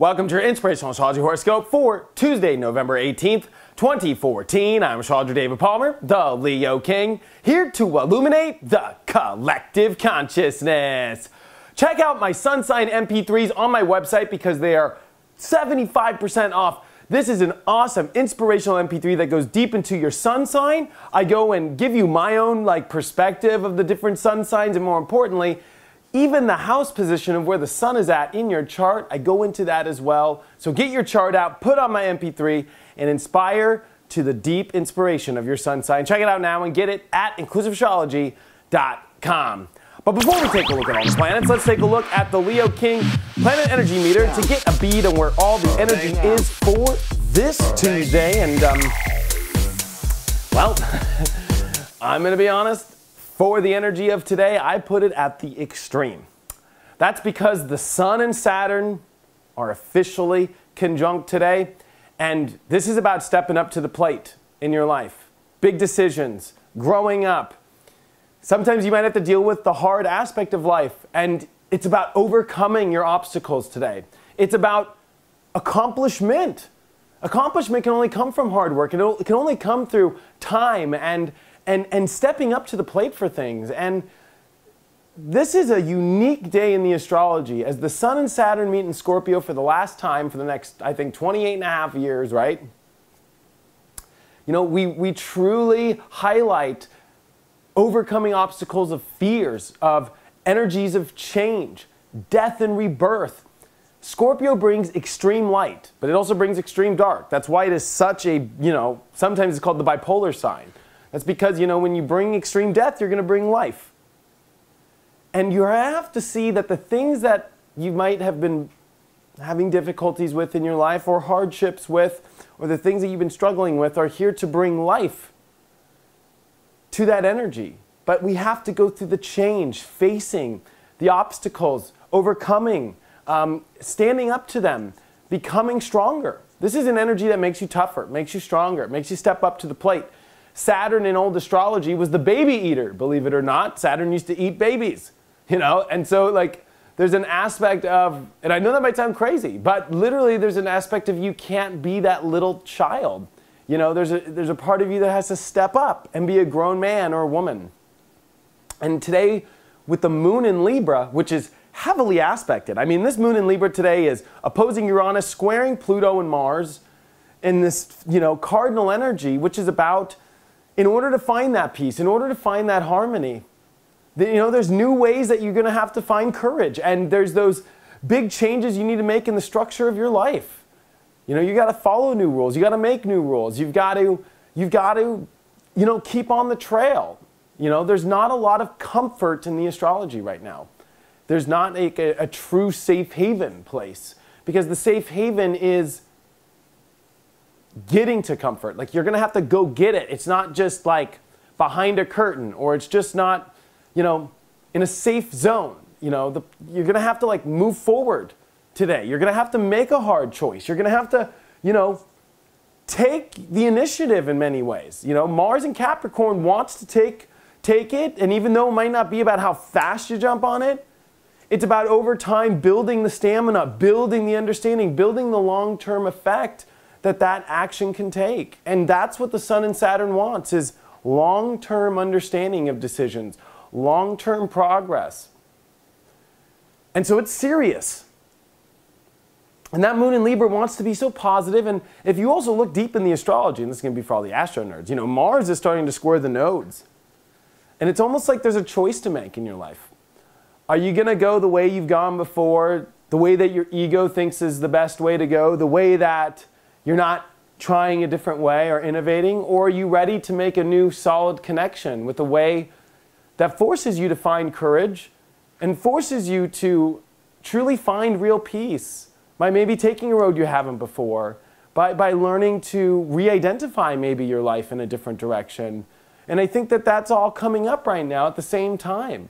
Welcome to your Inspirational Astrology Horoscope for Tuesday, November 18th, 2014. I'm astrologer David Palmer, the Leo King, here to illuminate the collective consciousness. Check out my sun sign MP3s on my website because they are 75% off. This is an awesome inspirational MP3 that goes deep into your sun sign. I go and give you my own perspective of the different sun signs, and more importantly, even the house position of where the sun is at in your chart. I go into that as well. So get your chart out, put on my MP3, and inspire to the deep inspiration of your sun sign. Check it out now and get it at inclusiveastrology.com. But before we take a look at all the planets, let's take a look at the Leo King Planet Energy Meter to get a bead on where all the energy is for this Tuesday. And, well, I'm going to be honest. For the energy of today, I put it at the extreme. That's because the Sun and Saturn are officially conjunct today, and this is about stepping up to the plate in your life. Big decisions, growing up. Sometimes you might have to deal with the hard aspect of life, and it's about overcoming your obstacles today. It's about accomplishment. Accomplishment can only come from hard work. It can only come through time and stepping up to the plate for things. And this is a unique day in the astrology as the Sun and Saturn meet in Scorpio for the last time for the next, I think, 28 and a half years, right? You know, we truly highlight overcoming obstacles of fears, of energies of change, death and rebirth. Scorpio brings extreme light, but it also brings extreme dark. That's why it is such a, sometimes it's called the bipolar sign. That's because, when you bring extreme death, you're going to bring life. And you have to see that the things that you might have been having difficulties with in your life or hardships with, or the things that you've been struggling with are here to bring life to that energy. But we have to go through the change, facing the obstacles, overcoming, standing up to them, becoming stronger. This is an energy that makes you tougher, makes you stronger, makes you step up to the plate. Saturn in old astrology was the baby eater, believe it or not. Saturn used to eat babies, and so there's an aspect of, and I know that might sound crazy, but literally there's an aspect of you can't be that little child. There's a part of you that has to step up and be a grown man or a woman. And today with the moon in Libra, which is heavily aspected. I mean, this moon in Libra today is opposing Uranus, squaring Pluto and Mars in this, cardinal energy, which is about, in order to find that peace, in order to find that harmony, there's new ways that you're going to have to find courage. And there's those big changes you need to make in the structure of your life. You got to follow new rules. You got to make new rules. You've got to, keep on the trail. There's not a lot of comfort in the astrology right now. There's not a true safe haven place, because the safe haven is getting to comfort. You're going to have to go get it. It's not just behind a curtain, or it's just not, in a safe zone. You're going to have to move forward today. You're going to have to make a hard choice. You're going to have to, take the initiative in many ways. Mars in Capricorn wants to take it, and even though it might not be about how fast you jump on it, it's about over time building the stamina, building the understanding, building the long-term effect that action can take. And that's what the Sun and Saturn wants, is long-term understanding of decisions, long-term progress. And so it's serious. And that moon in Libra wants to be so positive. And if you also look deep in the astrology, and this is going to be for all the astro nerds, Mars is starting to square the nodes. And it's almost like there's a choice to make in your life. Are you going to go the way you've gone before, the way that your ego thinks is the best way to go, the way that you're not trying a different way or innovating? Or are you ready to make a new solid connection with a way that forces you to find courage and forces you to truly find real peace by maybe taking a road you haven't before, by learning to re-identify maybe your life in a different direction? And I think that that's all coming up right now at the same time.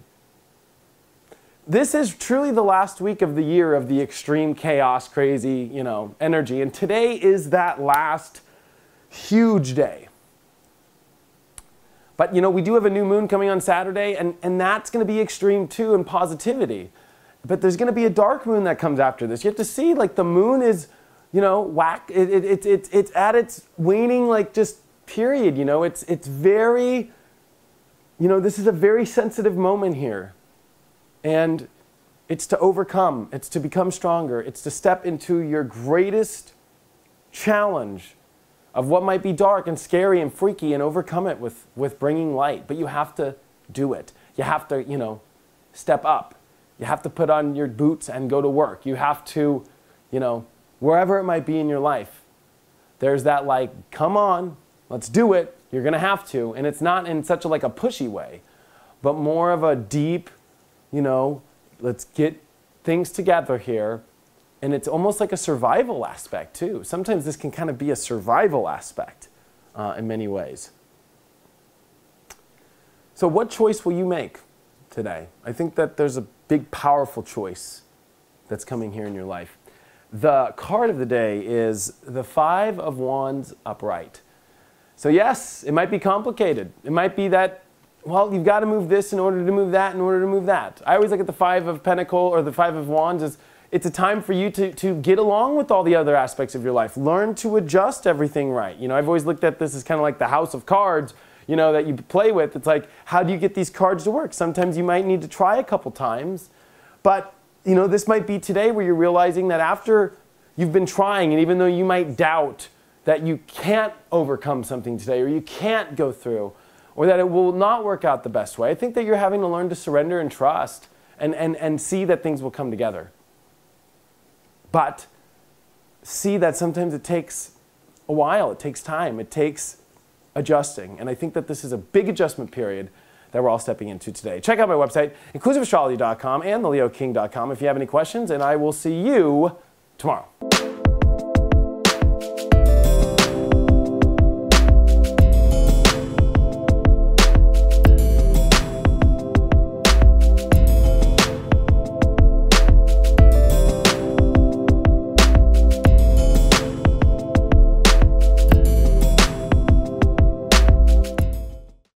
This is truly the last week of the year of the extreme chaos, crazy, energy. And today is that last huge day. But, we do have a new moon coming on Saturday, and that's going to be extreme too in positivity. but there's going to be a dark moon that comes after this. You have to see, like, the moon is, you know, it's at its waning, like, just period, you know. It's very, you know, this is a very sensitive moment here. And it's to overcome, it's to become stronger, it's to step into your greatest challenge of what might be dark and scary and freaky and overcome it with bringing light. But you have to do it. You have to, you know, step up. You have to put on your boots and go to work. You have to, you know, wherever it might be in your life, there's that, like, come on, let's do it. You're going to have to. And it's not in such a, like, a pushy way, but more of a deep, you know, let's get things together here. And it's almost like a survival aspect too. Sometimes this can kind of be a survival aspect in many ways. So what choice will you make today? I think that there's a big, powerful choice that's coming here in your life. The card of the day is the Five of Wands upright. So yes, it might be complicated. It might be that, well, you've got to move this in order to move that, in order to move that. I always look at the Five of Pentacles or the Five of Wands as it's a time for you to get along with all the other aspects of your life. Learn to adjust everything right. You know, I've always looked at this as kind of like the house of cards, you know, that you play with. It's like, how do you get these cards to work? Sometimes you might need to try a couple times. But, you know, this might be today where you're realizing that after you've been trying, and even though you might doubt that you can't overcome something today, or you can't go through, or that it will not work out the best way, I think that you're having to learn to surrender and trust and see that things will come together. But see that sometimes it takes a while, it takes time, it takes adjusting. And I think that this is a big adjustment period that we're all stepping into today. Check out my website, inclusiveastrology.com and theleoking.com if you have any questions, and I will see you tomorrow.